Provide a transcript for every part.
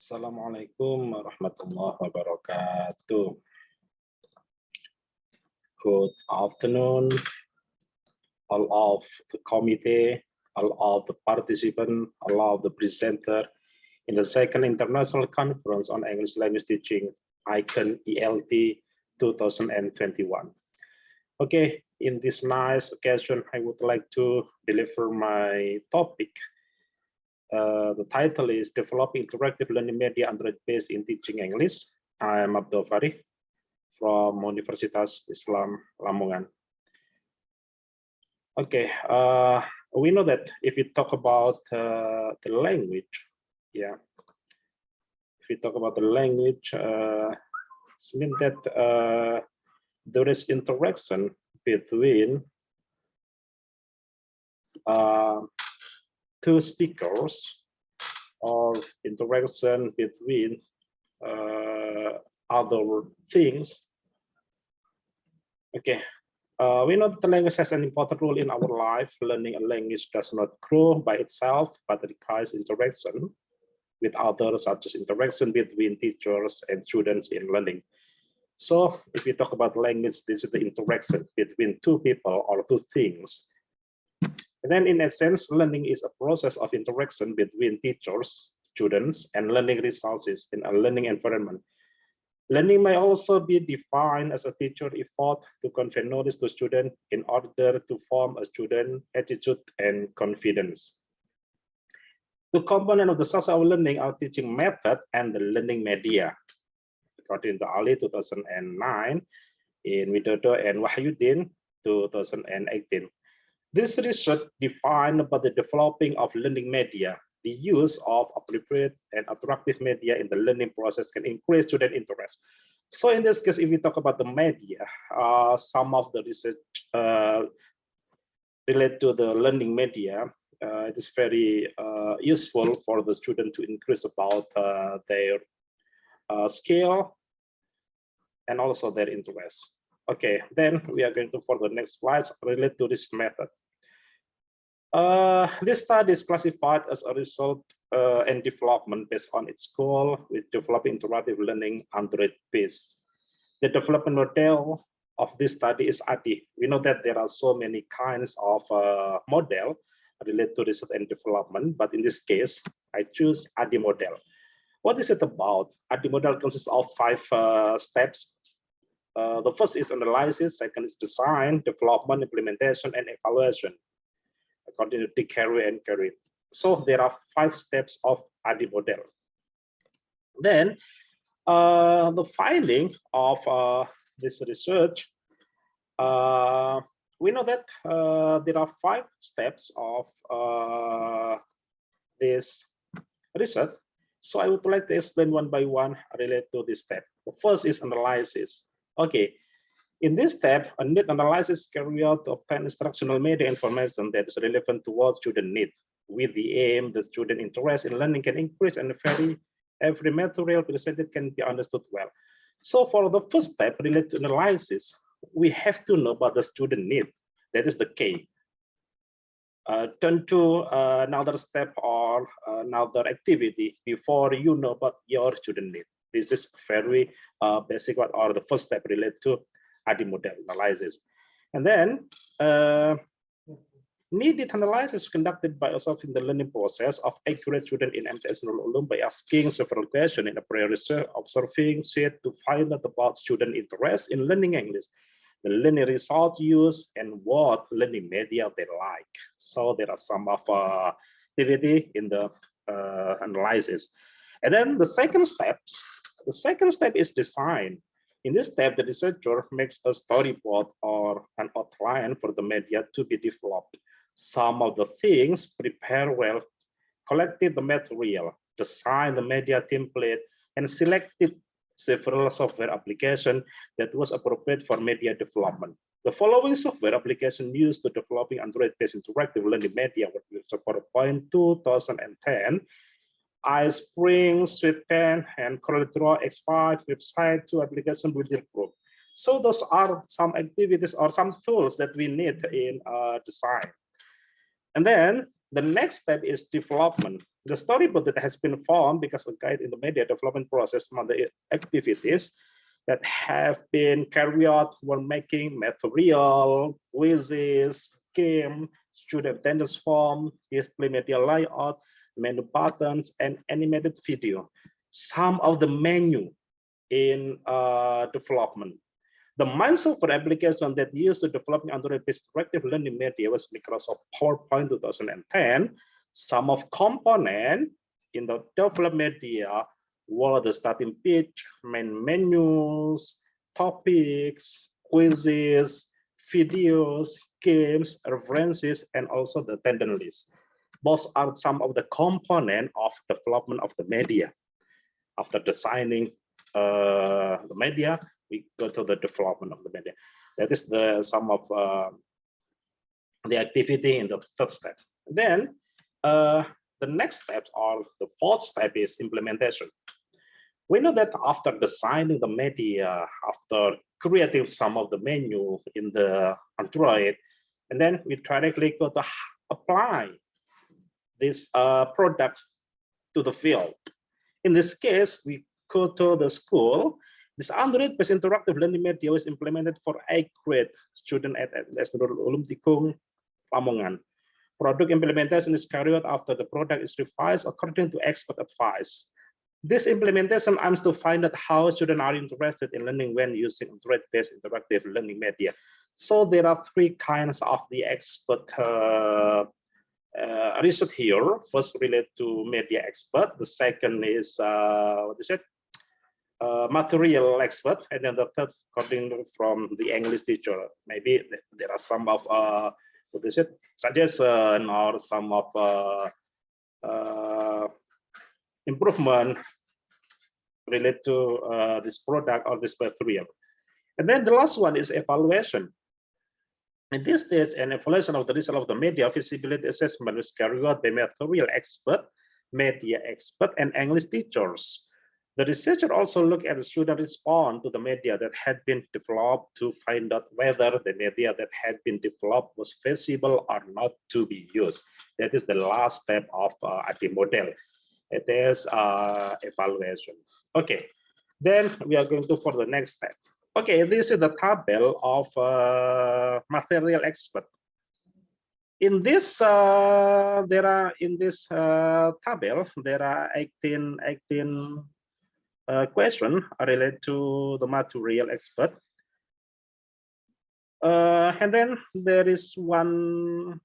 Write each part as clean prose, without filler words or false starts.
Assalamualaikum warahmatullahi wabarakatuh. Good afternoon, all of the committee, all of the participants, all of the presenter in the second international conference on English language teaching, ICONELT 2021. Okay, in this nice occasion, I would like to deliver my topic. The title is Developing Interactive Learning Media Android-based in Teaching English. I am Abdullah Farih from Universitas Islam Lamongan. Okay, we know that if we talk about the language, yeah, if we talk about the language, it means that there is interaction between two speakers or interaction between other things. Okay, we know that the language has an important role in our life. Learning a language does not grow by itself, but requires interaction with others, such as interaction between teachers and students in learning. So if we talk about language, this is the interaction between two people or two things. And then in essence, learning is a process of interaction between teachers, students, and learning resources in a learning environment. Learning may also be defined as a teacher effort to convey knowledge to students in order to form a student attitude and confidence. The component of the success of learning are teaching method and the learning media. According to Ali 2009, in Widodo and Wahyudin 2018. This research defined about the developing of learning media. The use of appropriate and attractive media in the learning process can increase student interest. So in this case, if we talk about the media, some of the research related to the learning media, it is very useful for the student to increase about their skill and also their interest. Okay, then we are going to for the next slides related to this method. This study is classified as a result and development based on its goal with developing interactive learning Android-based. The development model of this study is ADI. We know that there are so many kinds of model related to research and development, but in this case, I choose ADI model. What is it about? ADI model consists of 5 steps. The first is analysis, second is design, development, implementation, and evaluation, according to Dick Carey and Carey. So there are 5 steps of ADI model. Then the finding of this research, we know that there are 5 steps of this research. So I would like to explain one by one related to this step. The first is analysis. Okay, in this step, a need analysis carried out to obtain instructional media information that is relevant to what student need. With the aim, the student interest in learning can increase and every material presented can be understood well. So for the first step related to analysis, we have to know about the student need. That is the key. Turn to another step or another activity before you know about your student need. This is very basic one, or the first step related to ADI model analysis. And then needed analysis conducted by observing the learning process of accurate student in MTS Nurul Ulum by asking several questions in a prior research, observing shit to find out about student interest in learning English, the learning results used, and what learning media they like. So there are some of activity in the analysis. And then the second step is design. In this step, the researcher makes a storyboard or an outline for the media to be developed. Some of the things prepare well, collected the material, designed the media template, and selected several software applications that was appropriate for media development. The following software application used to developing Android-based interactive learning media with PowerPoint 2010, iSpring, Suite 10, and CorelDRAW X5 website 2 application building group. So those are some activities or some tools that we need in design. And then the next step is development. The storyboard that has been formed because a guide in the media development process among the activities that have been carried out when making material, quizzes, game, student attendance form, display media layout, menu buttons, and animated video. Some of the menu in development. The main software application that used to develop Android-based interactive learning media was Microsoft PowerPoint 2010. Some of component in the development media were the starting page, main menus, topics, quizzes, videos, games, references, and also the attendance list. Those are some of the components of development of the media. After designing the media, we go to the development of the media. That is the some of the activity in the third step. Then the next step or the fourth step is implementation. We know that after designing the media, after creating some of the menu in the Android, and then we directly go to apply this product to the field. In this case, we go to the school. This Android-based interactive learning media was implemented for 8th grade student at Ulum Tikung, Lamongan. Product implementation is carried out after the product is revised according to expert advice. This implementation aims to find out how students are interested in learning when using Android-based interactive learning media. So there are three kinds of the expert research here. First, related to media expert. The second is what is it? Material expert, and then the third, according from the English teacher. Maybe there are some of what is it? Suggestion or some of improvement related to this product or this material. And then the last one is evaluation. In this stage, an evaluation of the result of the media feasibility assessment is carried out by material expert, media expert, and English teachers. The researcher also looked at the student response to the media that had been developed to find out whether the media that had been developed was feasible or not to be used. That is the last step of AD model. It is evaluation. Okay, then we are going to for the next step. Okay, this is the table of material expert. In this, there are in this table there are 18 questions related to the material expert, and then there is one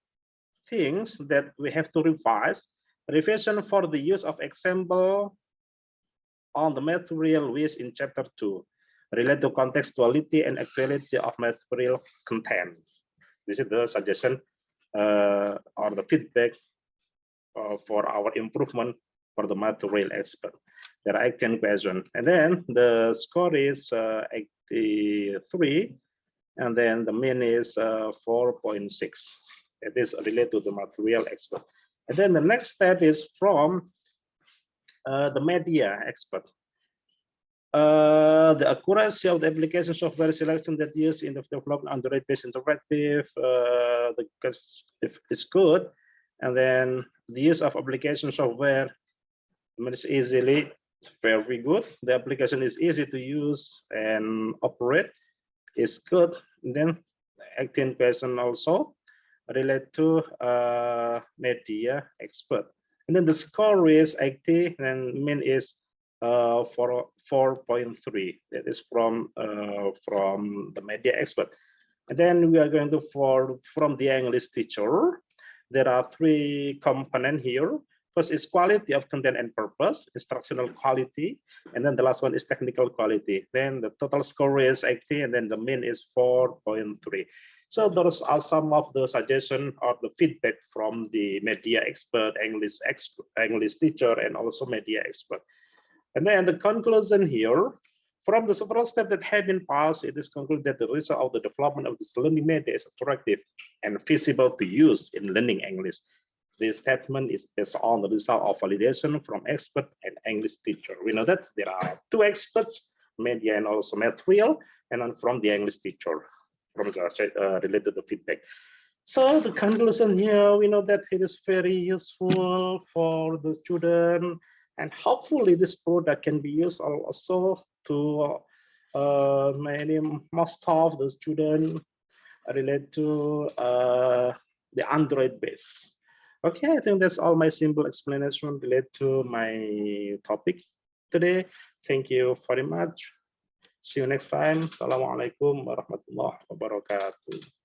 things that we have to revise. Revision for the use of example on the material which in chapter 2 related to contextuality and actuality of material content. This is the suggestion or the feedback for our improvement for the material expert. There are 18 questions, and then the score is 83, and then the mean is 4.6. It is related to the material expert. And then the next step is from the media expert. The accuracy of the application software selection that used in the development Android-based interactive is good, and then the use of application software is easily very good. The application is easy to use and operate, is good. And then 18% also related to media expert. And then the score is 80 and mean is 4.3. That is from the media expert. And then we are going to from the English teacher. There are 3 components here. First is quality of content and purpose, instructional quality, and then the last one is technical quality. Then the total score is 80, and then the mean is 4.3. So those are some of the suggestions or the feedback from the media expert, English teacher, and also media expert. And then the conclusion here, from the several steps that have been passed, it is concluded that the result of the development of this learning media is attractive and feasible to use in learning English. This statement is based on the result of validation from expert and English teacher. We know that there are 2 experts, media and also material, and then from the English teacher, from the related to the feedback. So the conclusion here, we know that it is very useful for the student, and hopefully this product can be used also to most of the student related to the Android base. Okay, I think that's all my simple explanation related to my topic today. Thank you very much. See you next time. Assalamualaikum warahmatullahi wabarakatuh.